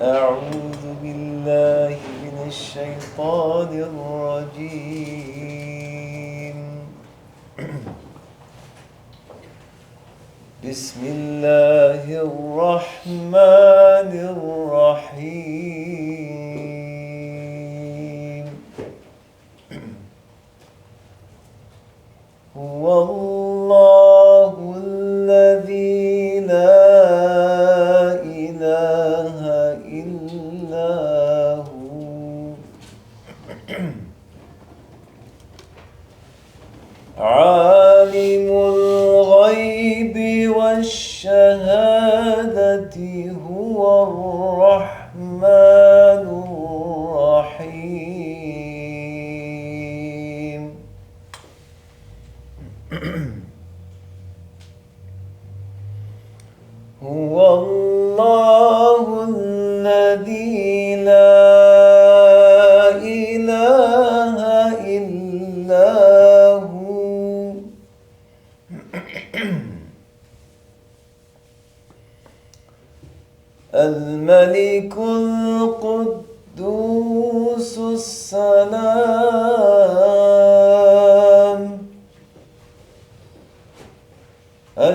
أعوذ بالله من الشيطان الرجيم. بسم الله الرحمن الرحيم. هو الله الذي لا إله إلا هو عالم الغيب والشهادة هو الرحمن الرحيم. هو الله الذي لا إله إلا هو الملك القدوس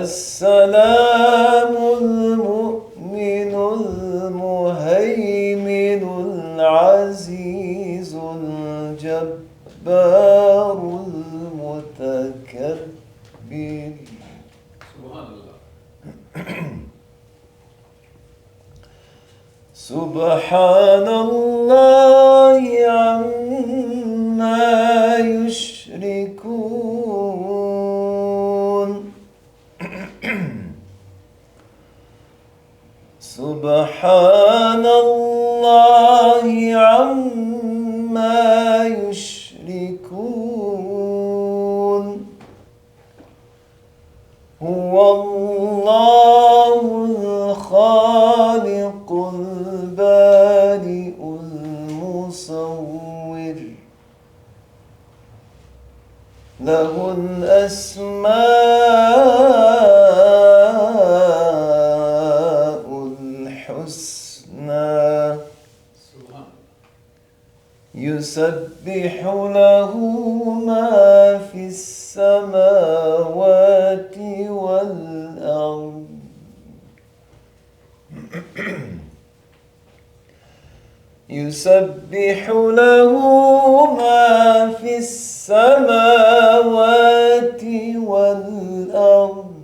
السلام المؤمن المهيمن العزيز الجبار المتكبر. سبحان الله. سبحان الله عما يشركون. سبحان الله عما يشركون. هو الله الخالق البارئ المصور له الأسماء الحسنى يسبح له ما في السماوات والأرض يسبح له ما في السماوات والأرض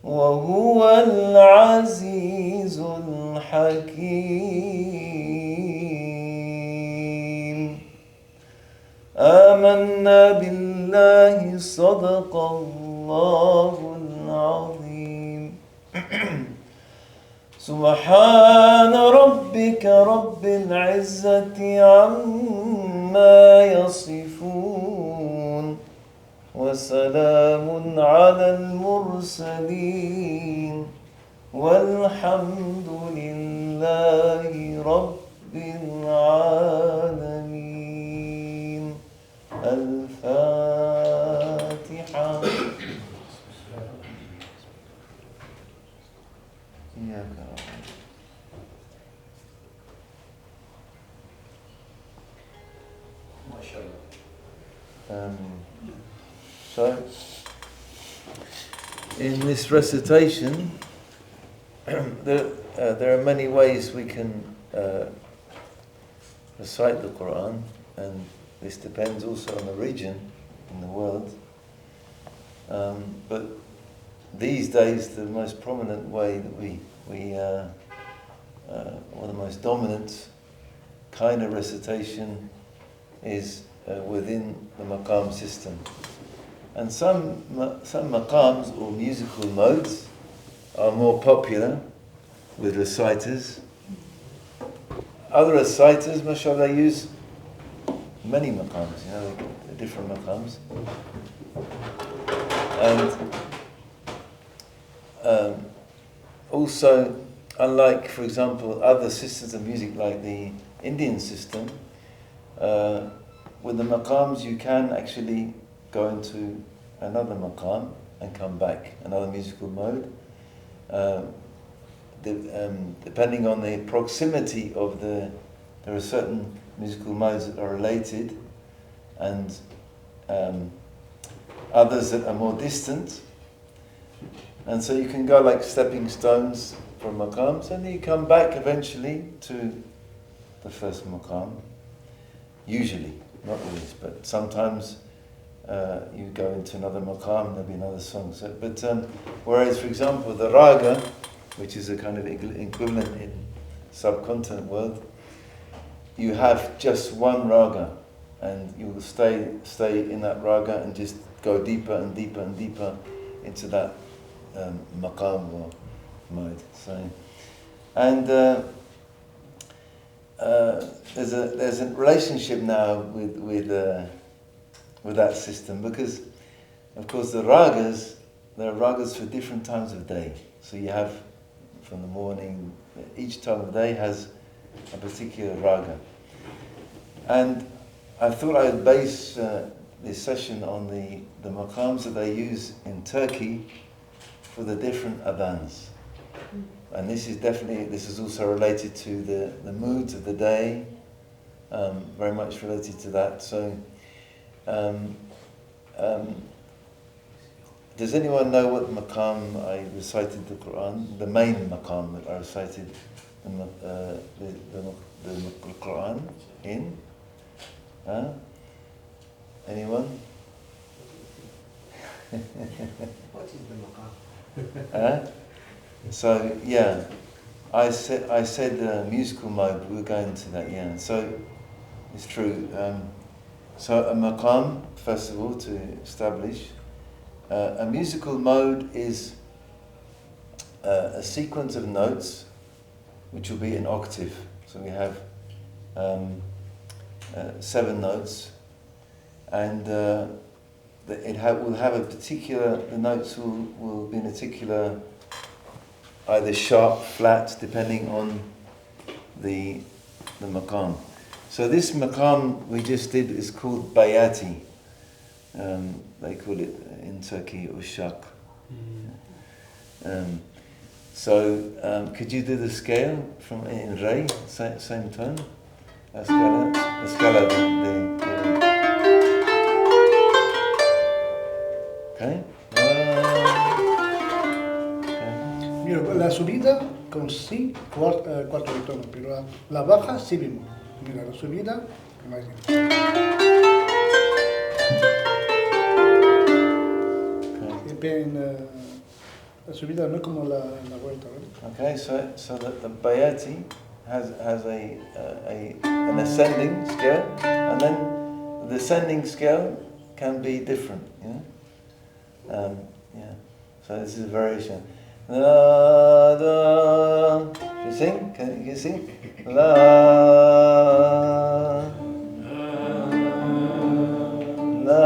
وهو العزيز الحكيم. آمنا بالله صدق الله العظيم. سبحان ربك رب العزة عما يصفون وسلام على المرسلين والحمد لله رب العالمين. الفاتحة. So, in this recitation, there are many ways we can recite the Qur'an, and this depends also on the region in the world. But these days, the most prominent way that we or the most dominant kind of recitation is within the Makam system. And some Makams or musical modes are more popular with reciters. Other reciters, mashallah, use many Makams, the different Makams. And also, unlike, for example, other systems of music like the Indian system, with the Makams you can actually go into another Makam and come back, another musical mode. depending on the proximity of there are certain musical modes that are related, and others that are more distant. And so you can go like stepping stones from Makams, and you come back eventually to the first Makam. Usually, not always, but sometimes you go into another Makam, there'll be another song. So, but whereas, for example, the Raga, which is a kind of equivalent in subcontinent world, you have just one Raga, and you will stay in that Raga and just go deeper and deeper and deeper into that Makam or mode. So, and there's a relationship now with that system, because of course there are ragas for different times of day. So you have from the morning, each time of day has a particular raga. And I thought I would base this session on the makams that they use in Turkey for the different adhans. And this is also related to the moods of the day, very much related to that. So, does anyone know what makam I recited the Qur'an, the main makam that I recited the Qur'an in? Anyone? What is the makam? So yeah, I said musical mode, but we'll go into that. Yeah, so it's true. So a makam, first of all, to establish a musical mode is a sequence of notes which will be an octave. So we have 7 notes, and will have a particular. The notes will be in a particular, either sharp, flat, depending on the makam. So this makam we just did is called bayati. They call it in Turkey ushak. So could you do the scale from in re, same tone? La scala okay. Mira, la subida con si cuarto de tono, pero la baja si bemol. Mira, la subida, la subida no es como la vuelta, ¿verdad? Okay, so that the bayati has an ascending scale, and then the ascending scale can be different. Yeah. So this is a variation. La, da. You sing? Can you sing? La, la.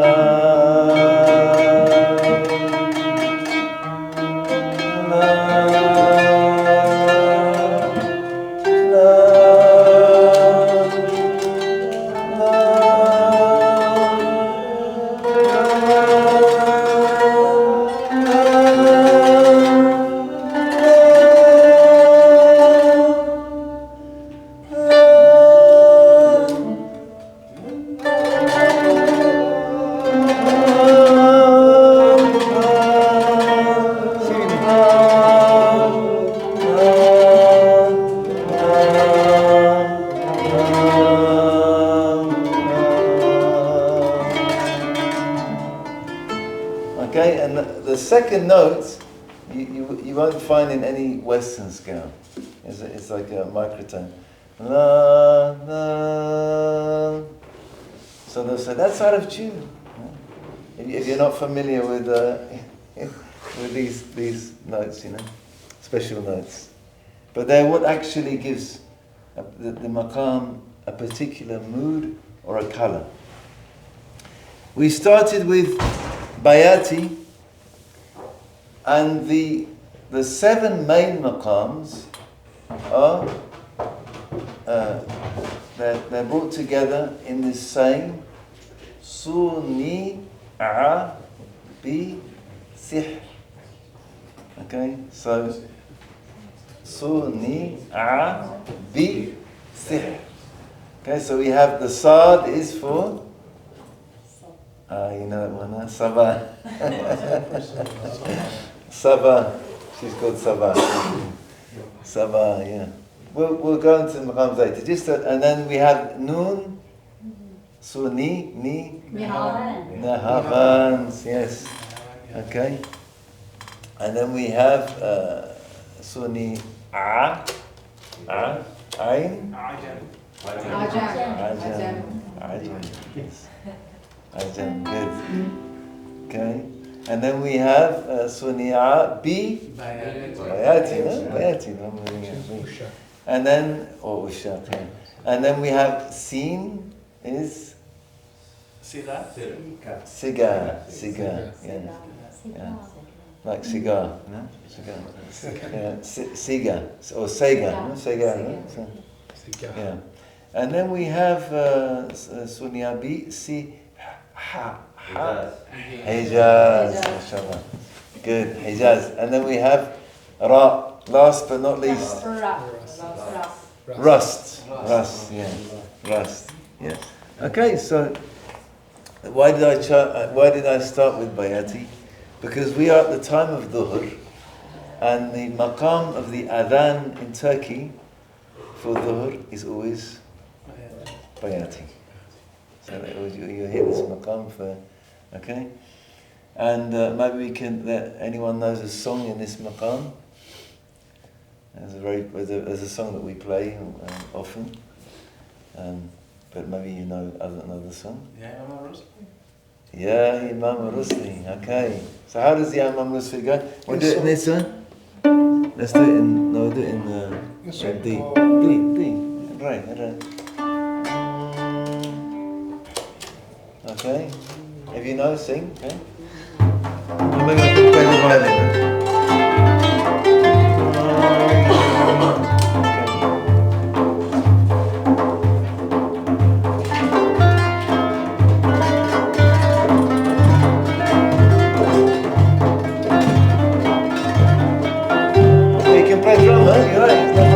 Okay, and the second note you won't find in any Western scale. It's like a microtone. La, la. So they'll say that's out of tune. If you're not familiar with these notes, special notes, but they're what actually gives the makam a particular mood or a color. We started with bayati, and the 7 main maqams are they're brought together in this saying Suni a bi sihr. Okay, so صُنِعَ بِسِحْرٍ. Okay, so we have the sad is for, you know that one, huh? Sabah. Sabah. She's called Sabah. Sabah, yeah. We'll go into the maqams later. And then we have Noon, Suni, Nahavans, yes. Okay. And then we have Suni, Ain, Ajam, yes. Ajam, good. Okay. And then we have Suni'a Bi Bayati, no? Bayati, no? And then, Usha, okay. And then we have Sin is Siga, yeah. Like cigar, no? Cigar. Yeah. Siga, or Sega, no? Sega, no? So, yeah. And then we have Suni'a Bi Hijaz, mashallah. Good, Hijaz. And then we have Ra, last but not least. Rust, yeah. Rust, yeah. Okay, so why did I start with Bayati? Because we are at the time of Dhuhr, and the maqam of the adhan in Turkey for Dhuhr is always Bayati. So you hear this maqam for, okay? And maybe we can, anyone knows a song in this maqam? There's a song that we play often, but maybe you know another song. Yeah, Imam Rusli. Okay. So how does the Imam Rusli go? We'll do it in this one. Let's do it in. No, we'll do it in D. Right. Okay. If you know, sing. Okay. Well, maybe I can play the violin. You can play drum, huh? You're right. No problem.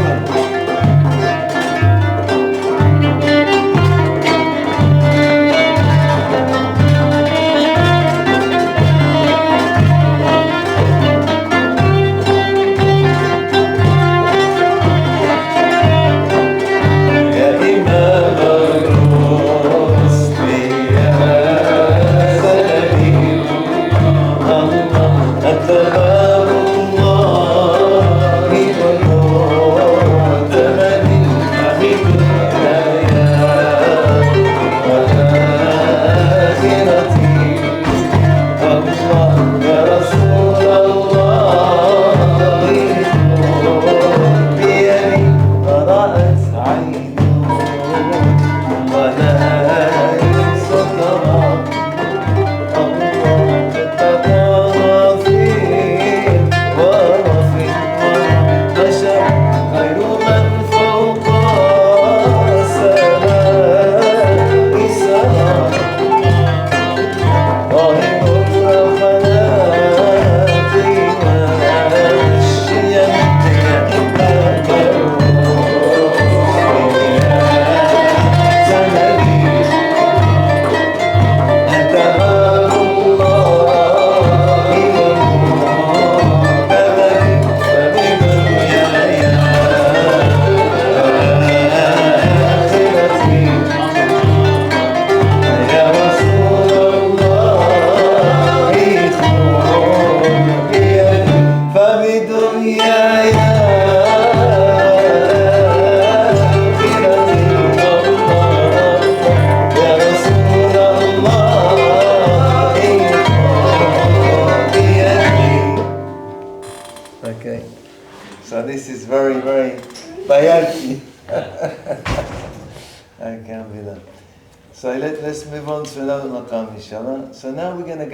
So let's move on to another maqam, inshallah. So now we're going to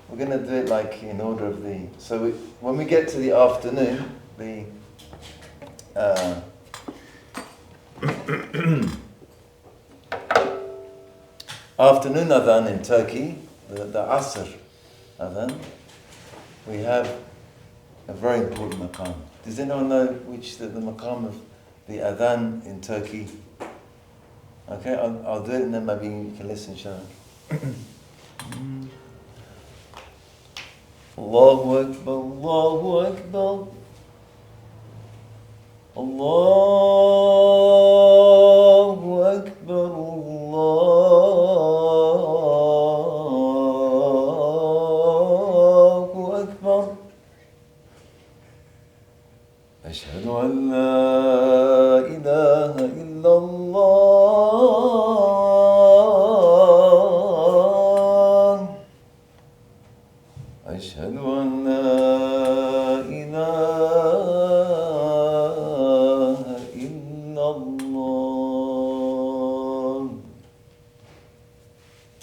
we're going to do it like in order of the, so when we get to the afternoon, the afternoon adhan in Turkey, the Asr adhan, we have a very important maqam Does anyone know which the Makam of the Adhan in Turkey? Okay, I'll do it and then maybe you can listen, inshallah. Allahu Akbar, Allahu Akbar. Allahu Akbar, Allahu Akbar. Ashhadu an la ilaha illallah. Ashhadu an la ilaha illallah.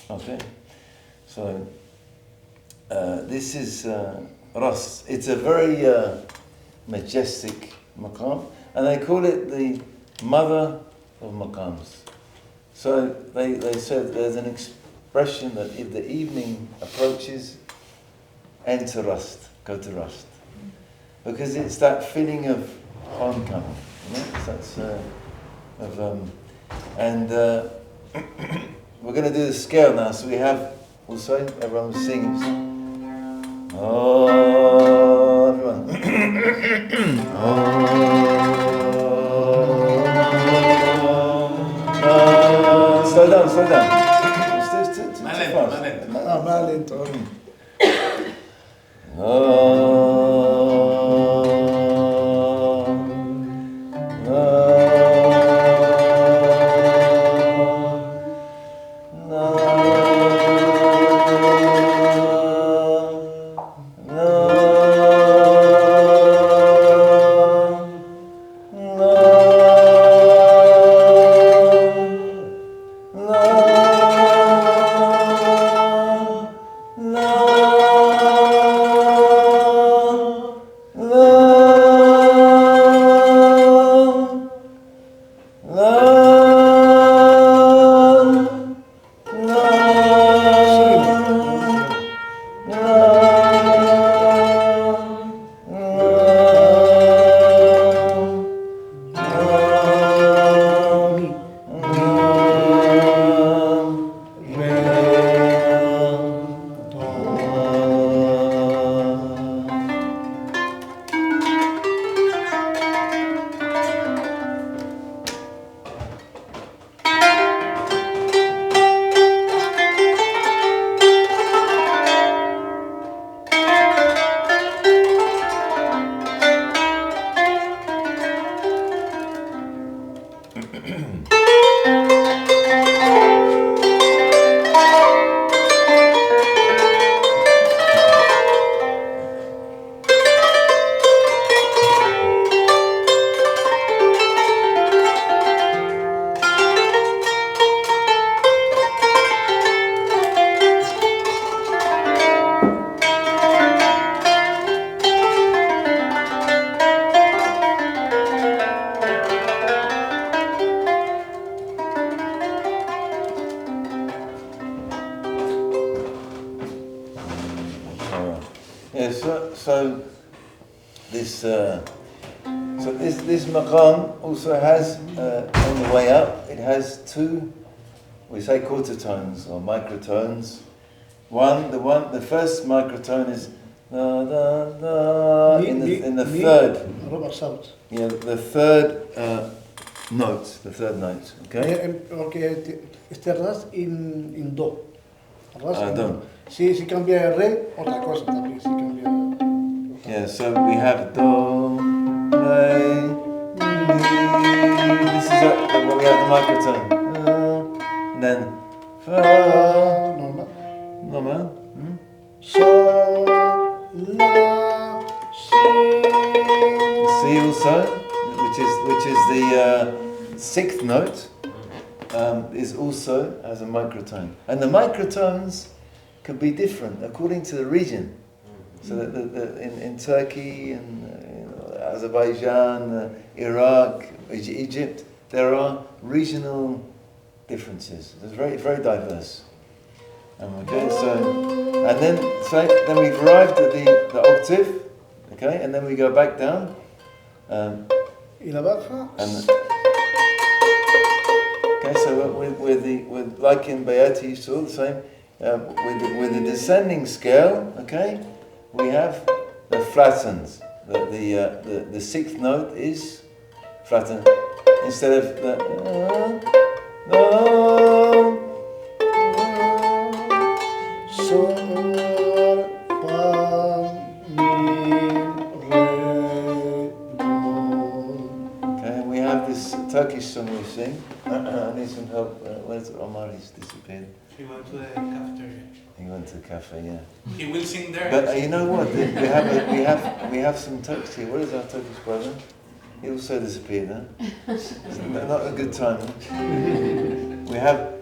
Okay, so this is Ras. It's a very majestic maqam, and they call it the mother of maqams. So they said there's an expression that if the evening approaches, enter rust, go to rust, because it's that feeling of homecoming. You know? That's and we're going to do the scale now. So we have also everyone was singing. Oh, everyone. Slow down, slow down. It's too fast. Más lento. So this maqam also has on the way up. It has two, we say quarter tones or microtones. The first microtone is da, da, da, in the third. Yeah, the third note. The third note. Okay. Porque este ras in do. Ras in Do. Si cambia el re, otra cosa también. Si cambia. Yeah, so we have do, re, mi. This is what we have the microtone. And then fa. Normal. Normal. Sol, la, si. Si also, which is the sixth note, is also as a microtone. And the microtones can be different according to the region. So that in Turkey and Azerbaijan, Iraq, Egypt, there are regional differences. It's very diverse. Okay, and then we've arrived at the octave. Okay, and then we go back down. Y la baja, Okay, so with like in Beati, you saw the same. With the descending scale, okay, we have the flattens. The sixth note is flattened instead of the sol, fa, mi, re, do. Okay, and we have this Turkish song we sing. I need some help. Where's Omar? He's disappeared. He went to the cafeteria. He went to the cafe, yeah. He will sing there. But you know what? We have some Turks here. What is our Turkish brother? He also disappeared, huh? Not a good time. Huh? We have.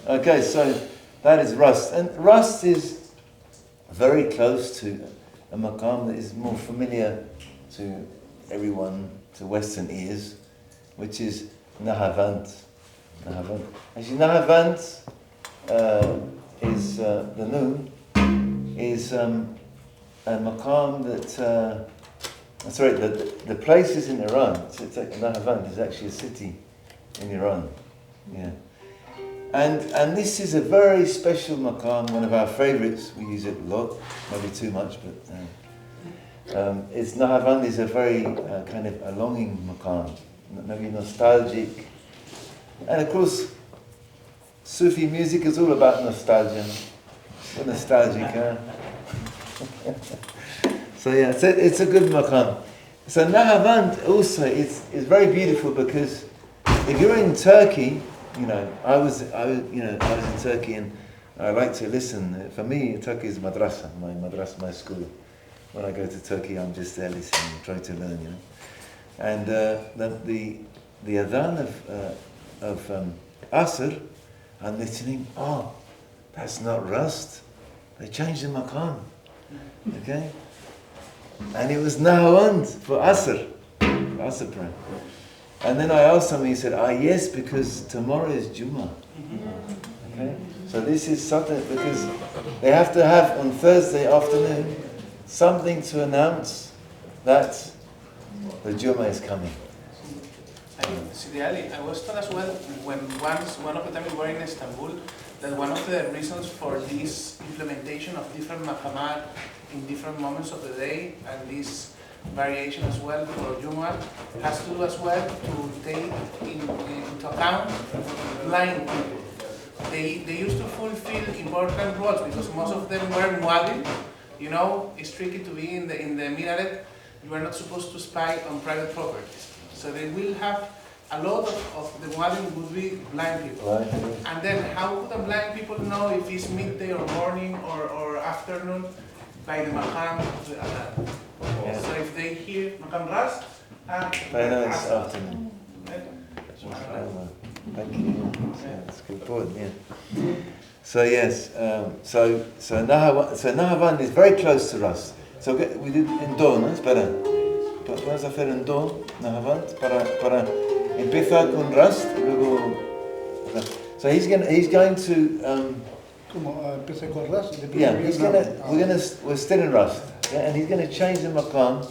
Okay, so that is Rust. And Rust is very close to a Makam that is more familiar to everyone, to Western ears, which is Nahavant. Actually, Nahavant is the noon, is a Makam that, sorry, the place is in Iran. So it's like Nahavand is actually a city in Iran. Yeah. And this is a very special Makam, one of our favourites. We use it a lot, maybe too much, but it's Nahavand is a very kind of a longing Makam, maybe nostalgic. And of course, Sufi music is all about nostalgia. So nostalgic, huh? So yeah, it's a good Makam. So Nahavand also is very beautiful because if you're in Turkey, you know, I was in Turkey and I like to listen. For me, Turkey is madrasa, my school. When I go to Turkey, I'm just there listening, trying to learn, you know. And the adhan of Asr, I'm listening. Oh, that's not Rust. They changed the Makam, okay. And it was Nahavand for Asr prayer. And then I asked him, he said, yes, because tomorrow is Jummah. Okay? So this is something, because they have to have on Thursday afternoon something to announce that the Jummah is coming. I was told as well, one of the time we were in Istanbul, that one of the reasons for this implementation of different maqamat in different moments of the day, and this variation as well for Jumu'ah, has to do as well to take into account blind people. They used to fulfill important roles because most of them were muadin. You know, it's tricky to be in the minaret. You are not supposed to spy on private properties. So they will have a lot of the muadin would be blind people. Right. And then how would the blind people know if it's midday or morning or afternoon? By the maqam of the adhan. Yeah. So if they hear maqam ras, I know it's afternoon. Thank you. Yeah, that's a good point. Yeah. So yes, so Nahavand is very close to Rust. So we did en do, ¿no? Espera. Vamos a hacer en do, Nahavand, para empezar con Rust y luego. So he's going to. Como empecé con Rust. Yeah, we're still in Rust, yeah, and he's going to change the Makam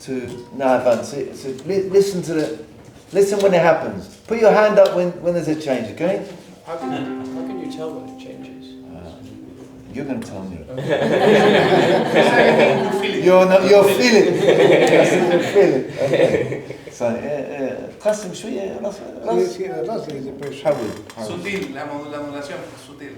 to Nahavan. So listen when it happens. Put your hand up when there's a change, okay? How can you tell when it changes? You're going to tell me. You feel it. You're feeling. Okay. So, قسم شوية راس. Sí, الراس اللي después. حاول. Sutil, la modulación sutil.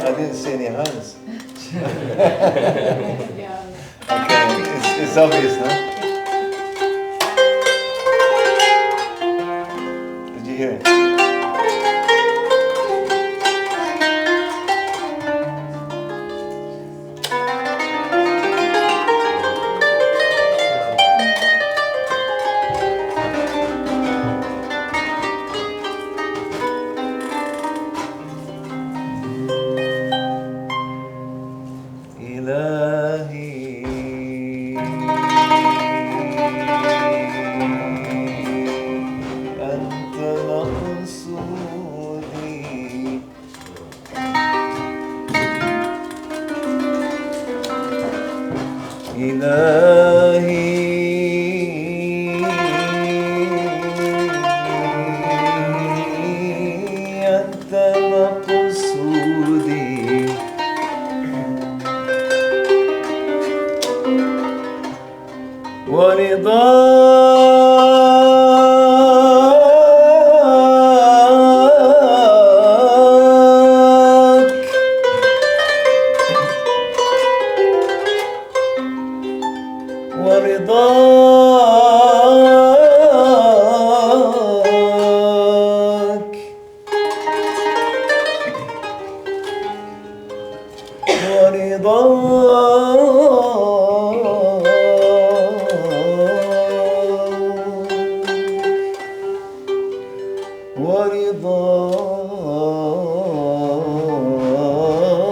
I didn't see any hands. Yeah. Okay, it's obvious now. Did you hear it? إلهي أنت مقصودي إلهي أنت مقصودي ورضاك ورضاك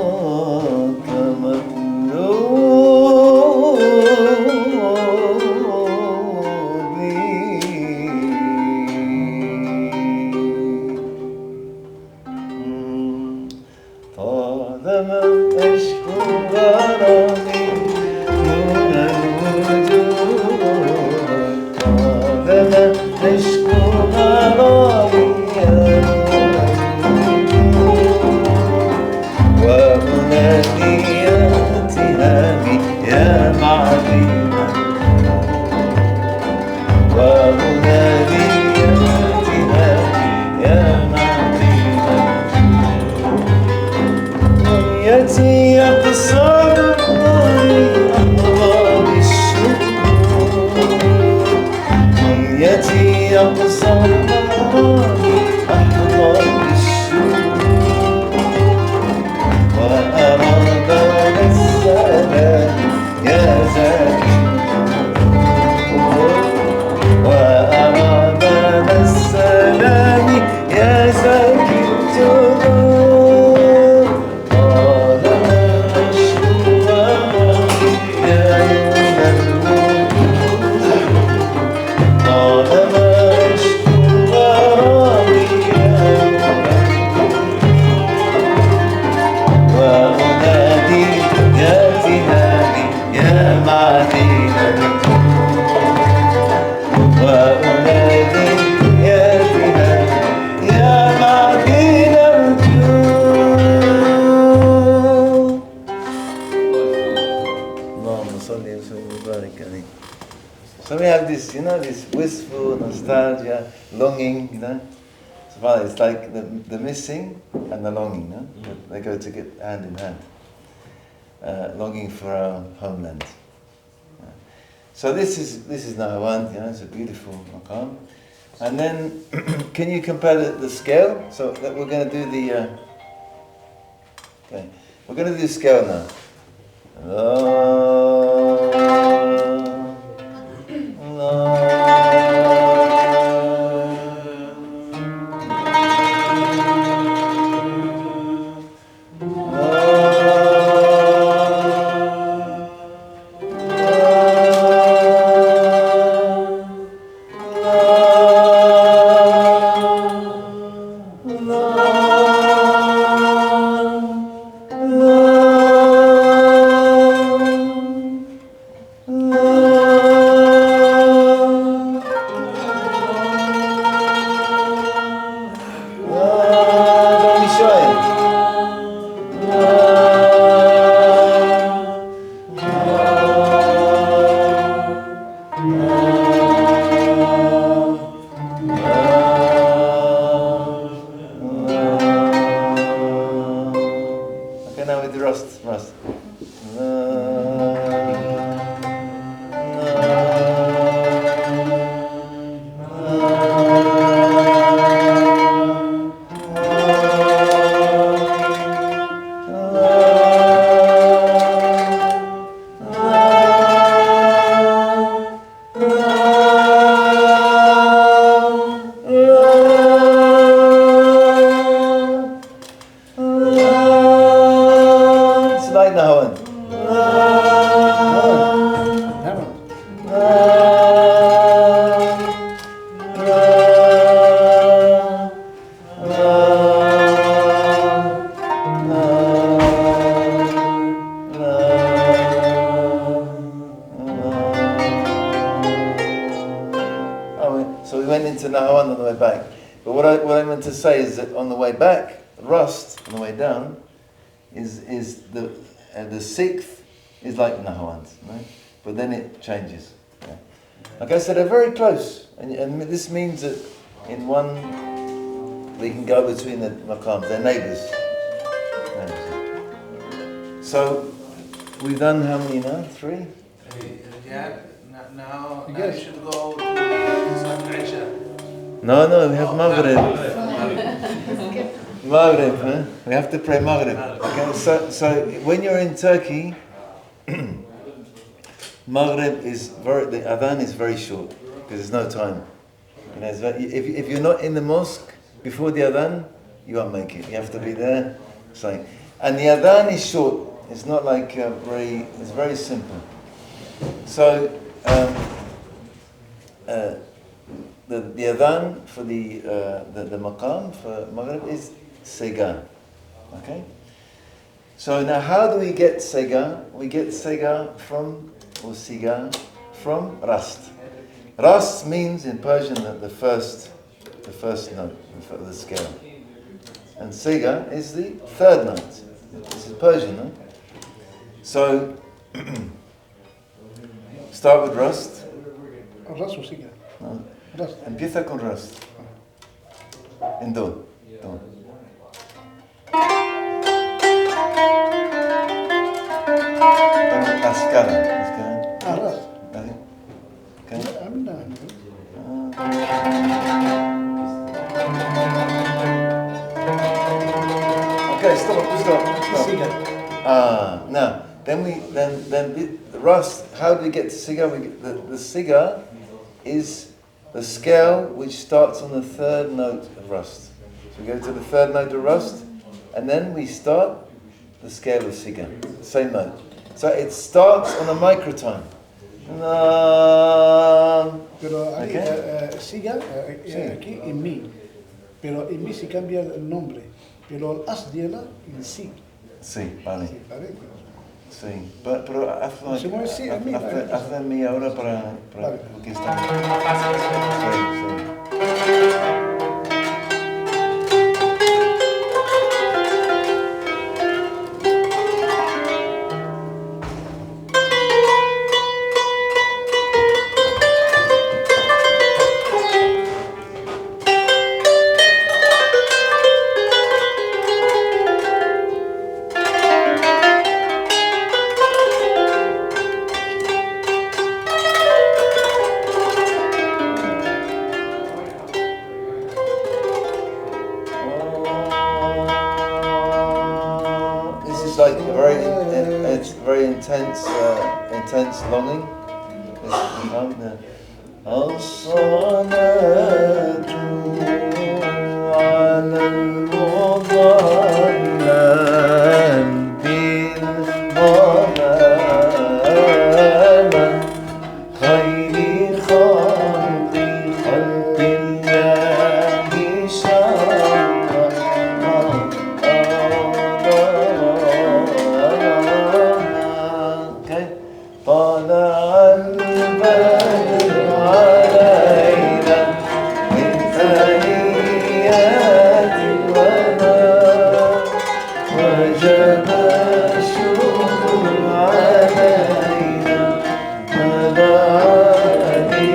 ورضاك مطلوبي طالما أشكو غرامي دون الوجود طالما أشكو غرامي يا نور الوجود وأنادي يا اتهامي يا معدينا وأنادي يا اتهامي يا معدينا يأتي يقصر أحضان الشهور يأتي يقصر أحضان الشهور وأراد السلام يا زكي وأراد السلام يا زكي الجدود طالما أشكو غرامي يا نور الوجود طالما أشكو غرامي يا نور الوجود وأنادي يا تهامي يا معدن وأنادي يا تهامي يا معدن الوجود اللهم صل وسلم وبارك عليه. So we have this, this wistful nostalgia, longing, So it's like the missing and the longing, They go hand in hand. Longing for our homeland. So this is Nahawan, it's a beautiful Makam. And then, can you compare the scale? So that we're going to do the, we're going to do the scale now. So we went into Nahawan on the way back. But what I meant to say is that on the way back, Rust, on the way down, is the sixth is like Nahawan's, right? But then it changes. Yeah. Like I said, they're very close. And this means that in one, we can go between the Makams, they're neighbours. So, we've done how many now? 3? Yeah, now you should go to South Asia. No, we have Maghrib. Maghrib, huh? We have to pray Maghrib. Okay, so when you're in Turkey, Maghrib the adhan is very short because there's no time. You know, if you're not in the mosque before the adhan, you won't make it. You have to be there. And the adhan is short. It's not like it's very simple. So the adhan for the Makam for Maghrib is Sega. Okay? So now how do we get Sega? We get Sega from Rast. Rast means in Persian the first note, the scale. And Sega is the third note. This is Persian, no? So start with Rast. Rast o Siga? No. Rast. Empieza con Rast. En Do. La escala. Ah, Rast. ¿Vale? Okay. Okay, stop. Siga. Now, then the Rast. How do we get to Siga? The Siga is the scale which starts on the third note of Rast. So we go to the third note of Rast, and then we start the scale of Siga. Same note. So it starts on a microtime. Pero ahí, Okay. Siga, aquí en Mi. Pero en Mi se cambia el nombre. Pero el Asdiela en Si. Sí, vale. ¿Vale? Sí, pero hazle mi ahora para Vale. porque está. Sí. Intense longing. الصلاة على المضلل بالضلالة خير خلق الله شرع طلع البدر علينا من ثنيات الوداع وجب الشكر علينا مدعينا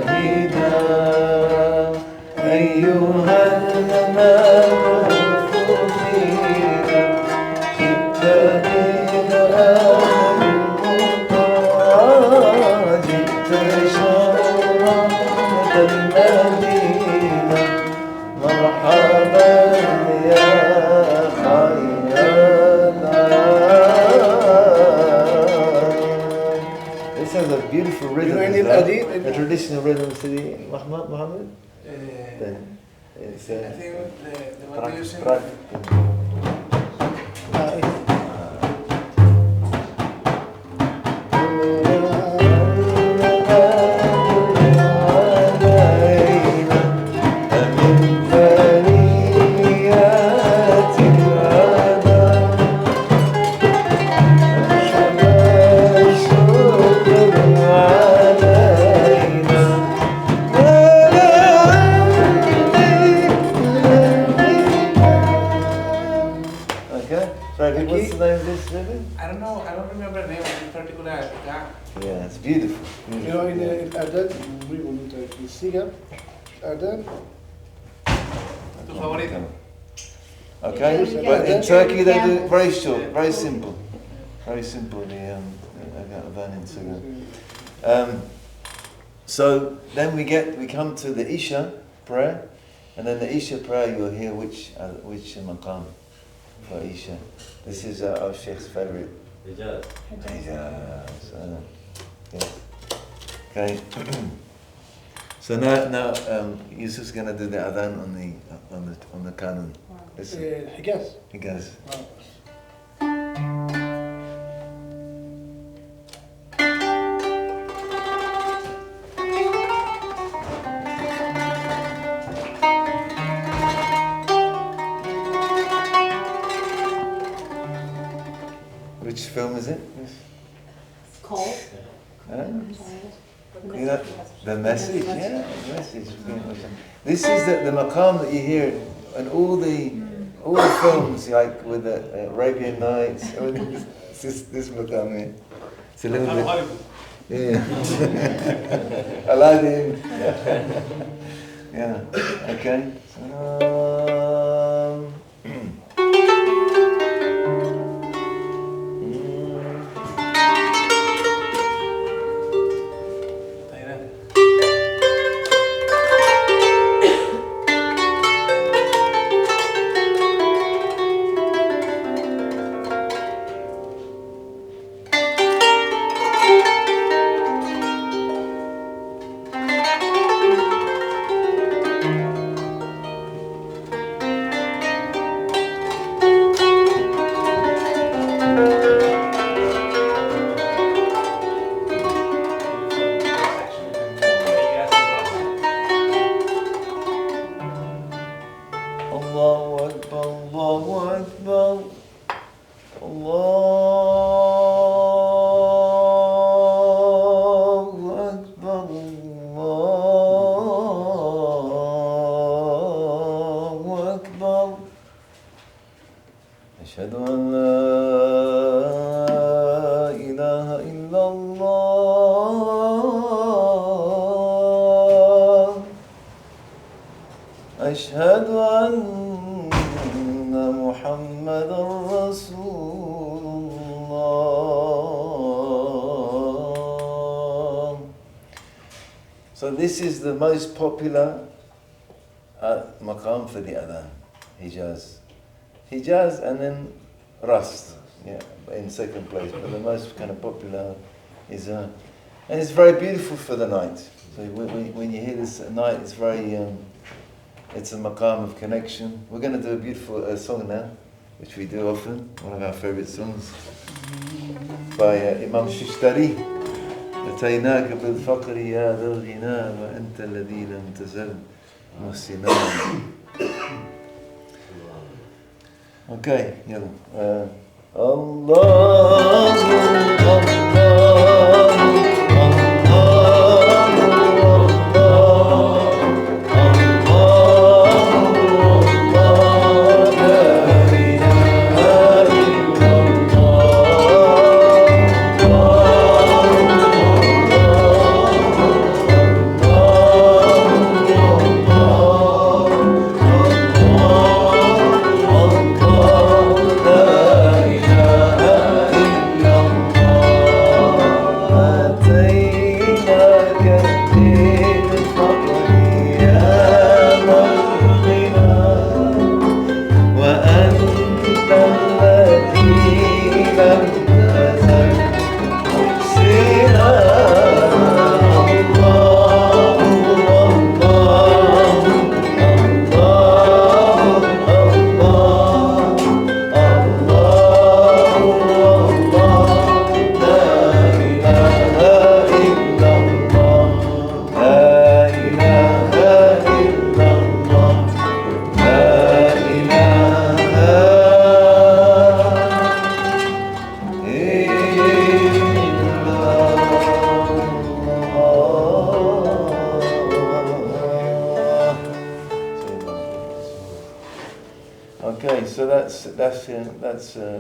هداه أيها المبعوث فينا جئت بالأمر المطاع جئت شرفت المدينة مرحبا يا خير العالم. This has a beautiful rhythm, You know, as well. Adi- A traditional rhythm, Sidi Muhammad. Then it's I think the one you're using. Okay, Freddy, what's the name of this rhythm? I don't remember the name of the particular guy. Yeah, it's beautiful. You know, in الأذان muy bonito. El siga, الأذان. Tu favorito. Okay, Yeah, but in yeah. Turkey they do it very short, very simple. Very simple, the Adhan in Suga. So then we come to the Isha prayer, and then the Isha prayer you'll hear which Makam for Isha. This is our Sheikh's favorite. Hijaz. Yeah. Okay. So now Yusuf's gonna do the Adhan on the Kanun. Listen. Hijaz. He goes. Which film is it? It's cold. Huh? You know, the message, yeah, the message. This is the Makam that you hear in all the films, like with the Arabian Nights. This Makam here. It's a little bit. Yeah. Aladdin. Yeah. Okay. Allahu Akbar, Allahu Akbar, Allahu Akbar, Allahu Akbar. Ashhadu an la ilaha illallah. أشهد أن محمدا رسول الله. So this is the most popular maqam for the adhan, Hijaz. Hijaz and then Rast, yeah, in second place, but the most kind of popular is And it's very beautiful for the night. So when you hear this at night, it's very, it's a Makam of connection. We're going to do a beautiful song now, which we do often, one of our favourite songs, by Imam Shishtari. أتيناك بالفقر يا ذا الغنى وأنت الذي لم تزل محسنا. Okay, يلا. الله Okay, so that's a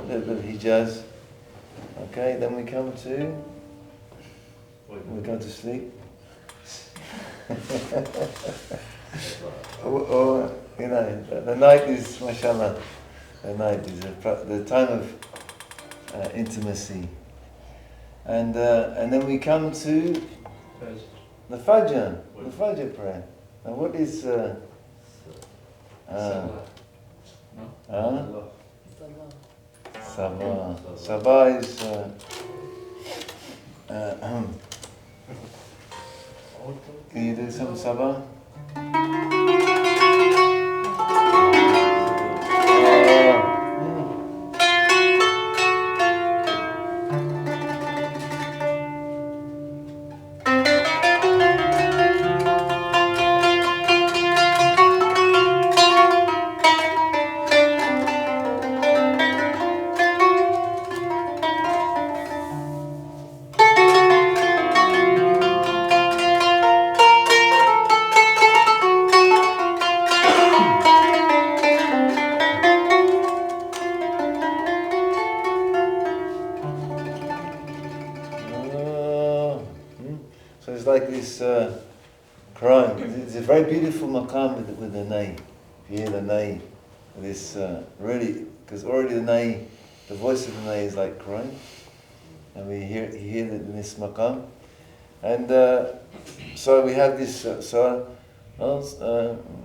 little bit of Hijaz. Okay, then we come to sleep. or you know, the night is, mashallah, the night is the time of intimacy, and then we come to the Fajr prayer. Now, what is Sabah. Sabah is can you do some Sabah? So it's like this Qur'an. It's a very beautiful Makam with the Nay. If you hear the Nay, this really, because already the Nay, the voice of the Nay is like Qur'an, and you hear this Makam, and so we have this.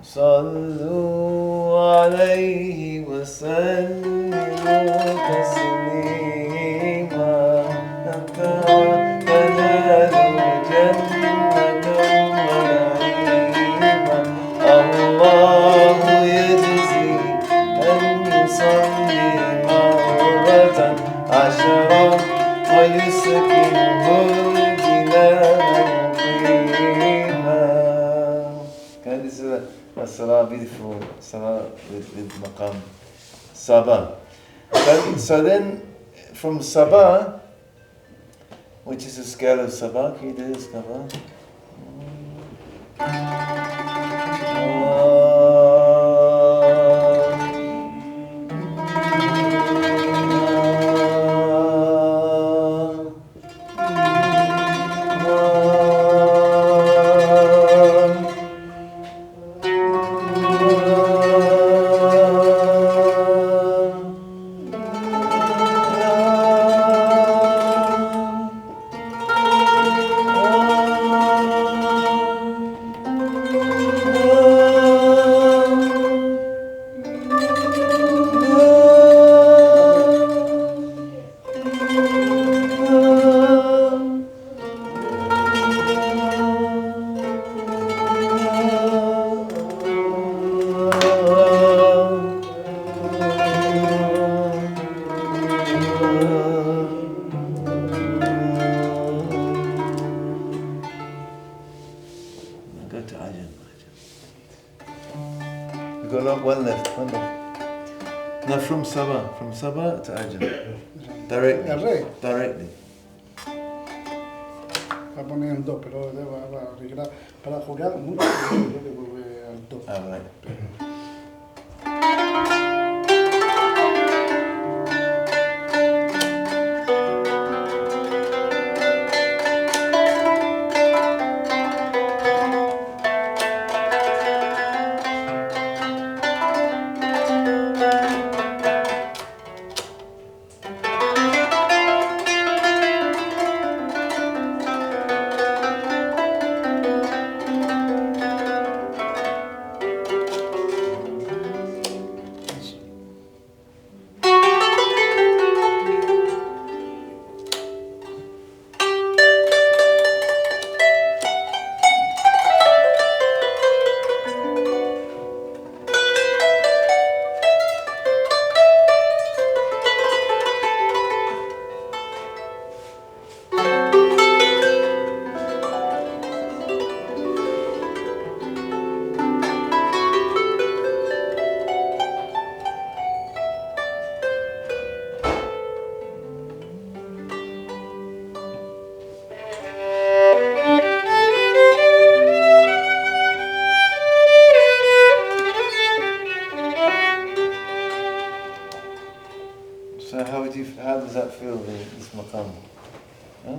صلوا عليه وسلموا تسليما تنالوا جنة ونعيما الله يجزي من يصلي مرة عشرا ويسكنه الجنان مقيما. This is a salah, beautiful salah with Makam Sabah. So then, from Sabah, which is a scale of Sabah, can you do this, Sabah? Go to Ajam. We've got one left. No, from Sabah to Ajam. Directly. El rey Directly. va a poner el do, pero va a arreglar. Para jugar mucho, yo le vuelve al do. Ah, right. So how does that feel, this Makam? Huh?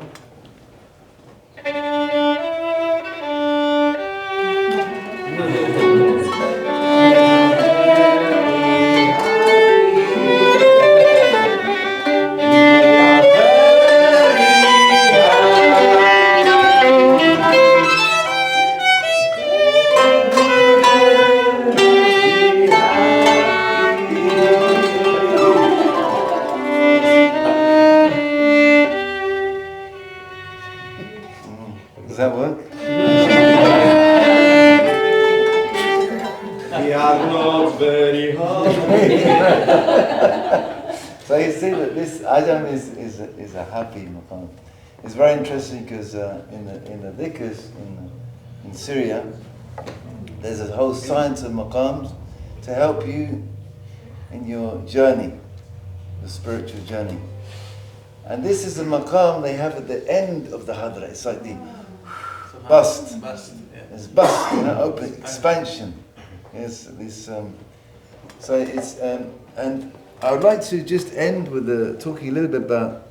Does that work? We are not very hungry. So you see that this Ajam is a happy Makam. It's very interesting because in the dhikrs in Syria, there's a whole science of Makams to help you in your journey, the spiritual journey. And this is the Makam they have at the end of the Hadra. It's like the bust. It's bust, open, expansion. Yes, this. So it's and I would like to just end with talking a little bit about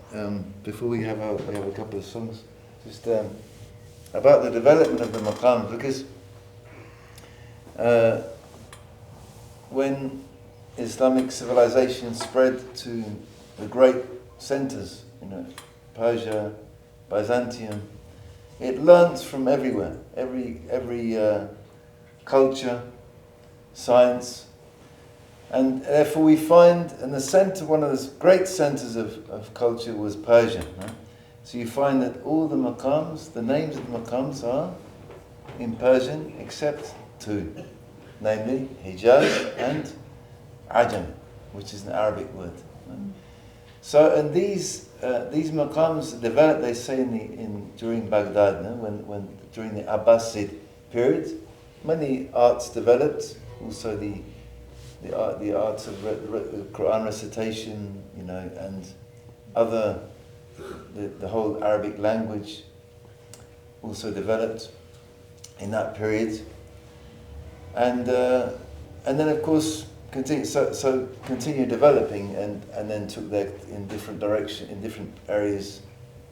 before we have a couple of songs, just about the development of the Makam, because when Islamic civilization spread to the great centers, Persia, Byzantium, it learnt from everywhere, every culture, science, and therefore we find in the center, one of the great centers of culture was Persia. Right? So you find that all the Makams, the names of the Makams are in Persian except two, namely Hijaz and Ajam, which is an Arabic word. Right? So, and these Makams developed, they say, during Baghdad, when during the Abbasid period, many arts developed. Also the arts of Qur'an recitation, and other the whole Arabic language also developed in that period, and then of course continue developing and then took their in different direction in different areas.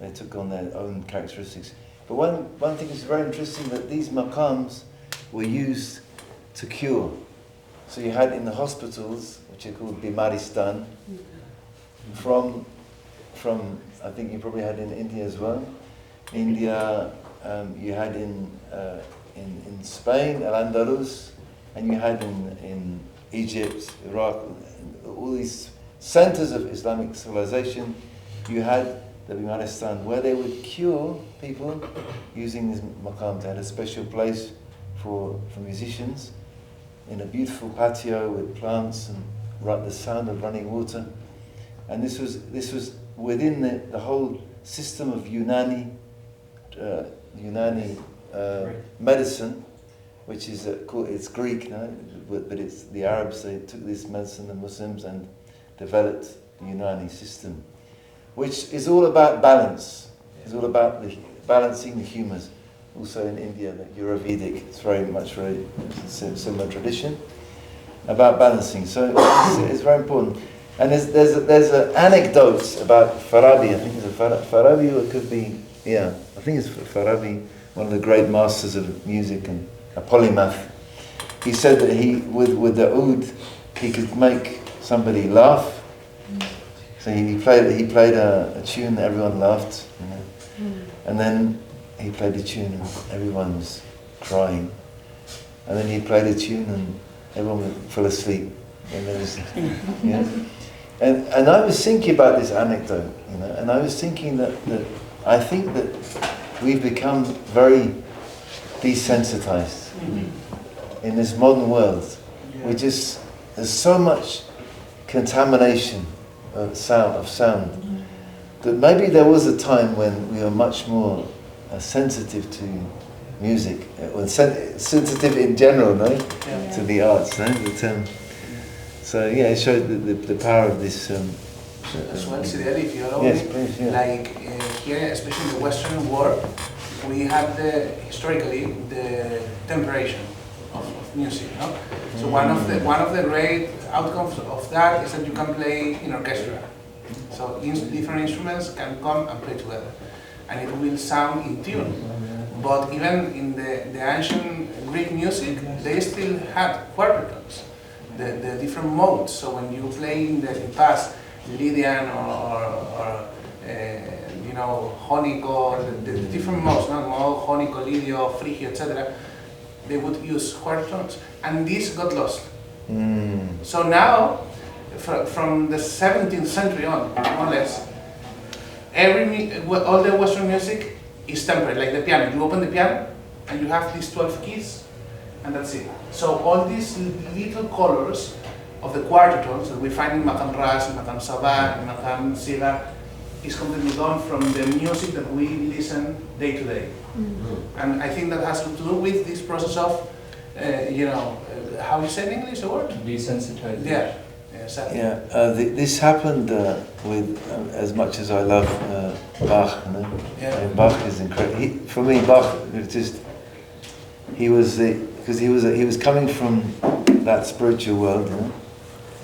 They took on their own characteristics. But one thing is very interesting, that these Makams were used to cure. So you had in the hospitals, which are called Bimaristan, from I think you probably had in India as well. India, you had in Spain, Al-Andalus, and you had in Egypt, Iraq, all these centers of Islamic civilization. You had the Bimaristan, where they would cure people using these Makams. They had a special place for musicians, in a beautiful patio with plants and the sound of running water. And this was within the whole system of Unani medicine, which is called, it's Greek, no? But it's the Arabs, they took this medicine, the Muslims, and developed the Unani system, which is all about balance. It's all about balancing the humours. Also in India, the Ayurvedic, it's very similar tradition about balancing. So it's very important. And there's an anecdote about Farabi. I think it's Farabi, or it could be, I think it's Farabi, one of the great masters of music and a polymath. He said that with the oud, he could make somebody laugh. So he played a tune that everyone laughed, and then he played a tune and everyone was crying, and then he played a tune and everyone fell asleep. And there was, and I was thinking about this anecdote, and I was thinking that I think that we've become very desensitized in this modern world. There's so much contamination of sound, that maybe there was a time when we were much more sensitive to music, or sensitive in general, to the arts, so it showed the power of this. As well, Sidel, if you allow yes, me, please, yeah. like here, especially in the Western world, we have historically the temperation of music. No? So one of the great outcomes of that is that you can play in orchestra. So different instruments can come and play together, and it will sound in tune. But even in the ancient Greek music, they still had quartertones, the different modes. So when you play in the past Lydian or Jonico, the different modes, Mode, Jonico, Lydio, Frigio, etc., they would use quartertones, and this got lost. So now, from the 17th century on, more or less, all the Western music is tempered, like the piano. You open the piano, and you have these 12 keys, and that's it. So all these little colors of the quartertones that we find in Makam Ras, Makam Sabah, Makam Siga, is completely gone from the music that we listen day to day. And I think that has to do with this process of, how you say in English the word? Desensitization. Yeah, exactly. This happened with, as much as I love Bach, and Bach is incredible. For me, Bach, he was coming from that spiritual world,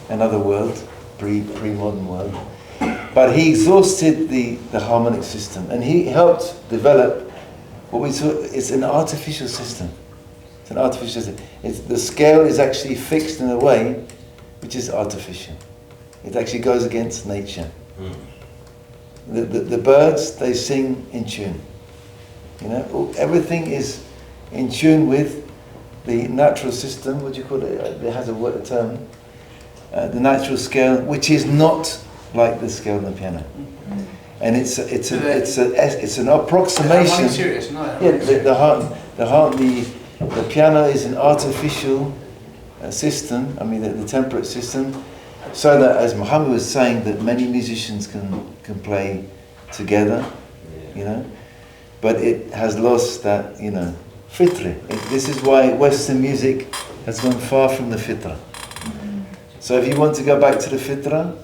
another world, pre-modern world. But he exhausted the harmonic system, and he helped develop what we saw. It's an artificial system. It's an artificial system. The scale is actually fixed in a way which is artificial. It actually goes against nature. The birds, they sing in tune. Everything is in tune with the natural system. What do you call it? It has a term. The natural scale, which is not like the scale on the piano, and it's an approximation. The piano is an artificial system. I mean, the temperate system, so that, as Muhammad was saying, that many musicians can play together, but it has lost that, fitra. This is why Western music has gone far from the fitra. So if you want to go back to the fitra,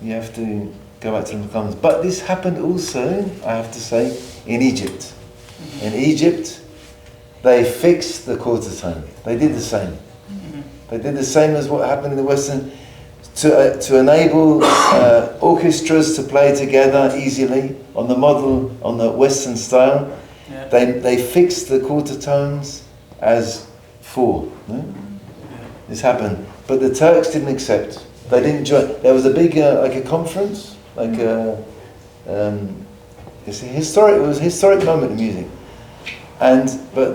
you have to go back to the Makams. But this happened also, I have to say, in Egypt. In Egypt, they fixed the quarter tone. They did the same. They did the same as what happened in the Western, to enable orchestras to play together easily on the model, on the Western style. They fixed the quarter tones as 4. This happened. But the Turks didn't accept. They didn't join. There was a big, like a conference, it's a historic. It was a historic moment in music, but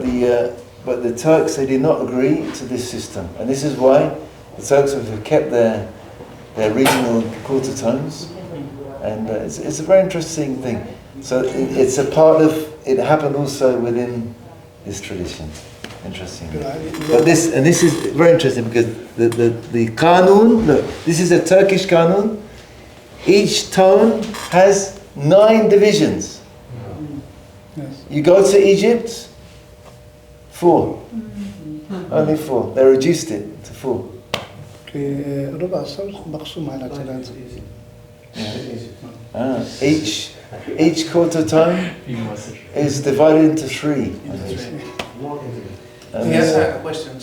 the Turks, they did not agree to this system, and this is why the Turks have kept their regional quarter tones, and it's a very interesting thing. So it's a part of. It happened also within this tradition. Interesting. But this is very interesting because the Qanun, look, this is a Turkish Qanun. Each tone has 9 divisions. Yes. You go to Egypt, 4. Only 4. They reduced it to 4. ربع الصوت مقسوم على 3. Each quarter tone is divided into 3. He has a question.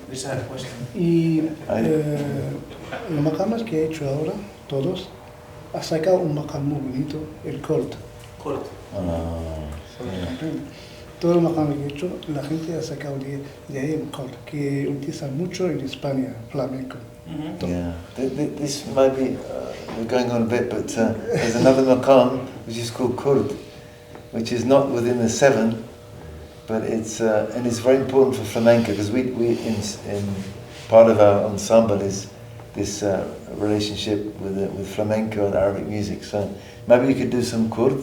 There's a question. Y los makamas que he hecho ahora, todos, ha sacado un makam muy bonito, el colt. Cool. Todos los makamas que he hecho, la gente ha sacado de ahí el colt, que utilizan mucho en España, flamenco. Yeah, this might be we're going on a bit, but there's another makam which is called Kurd, which is not within the 7, but it's and it's very important for flamenco because we in part of our ensemble is this relationship with flamenco and Arabic music. So maybe we could do some Kurd,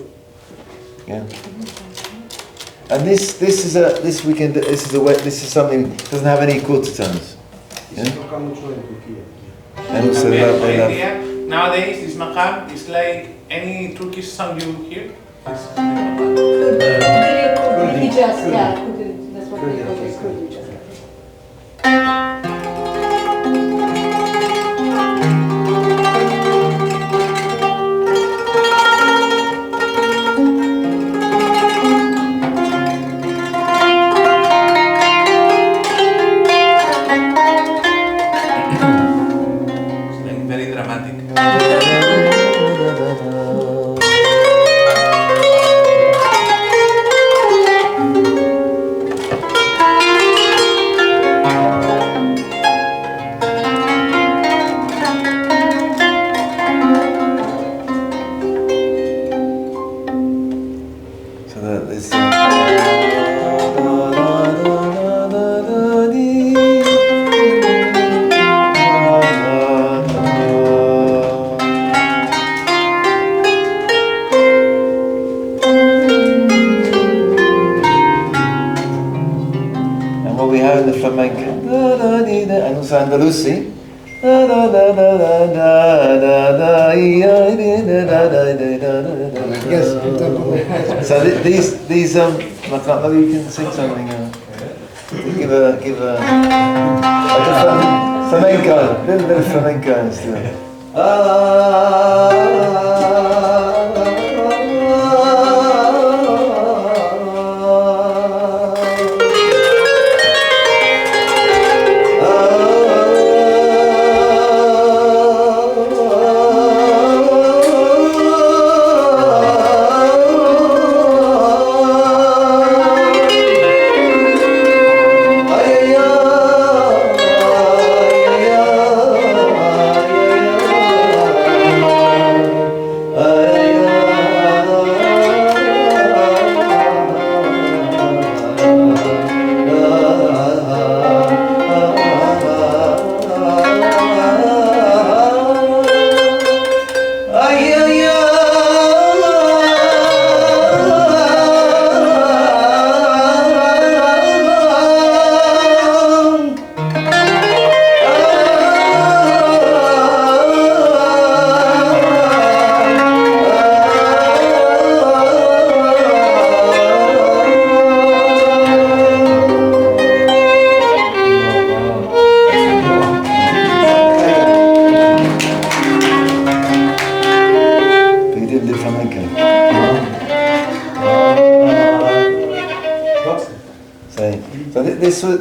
yeah. And this is something that doesn't have any quarter tones. Yeah? And also they love. Nowadays, this makam is like any Turkish song you hear. Kurdi jazz, yeah, Kurdi, that's what we call it, Kurdi jazz. It's like very dramatic. So that is. And what we have in the flamenco, and also Andalusi. Yes, So these maybe you can sing something. Give a flamenco, a little bit of flamenco still.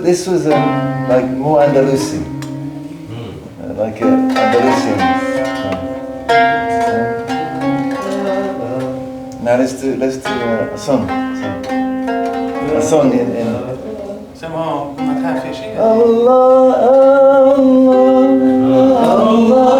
This was like more Andalusi, like Andalusian. Now let's do a song. A song in. Somehow, makam fishing. Allah, Allah, Allah.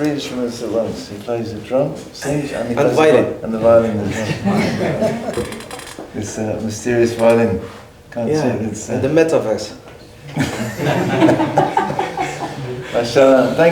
three instruments at once. He plays the drum, sings, and he And plays violin. and the violin as well. This mysterious violin. Can't see it. It's, and the metaverse. Mashallah. Thank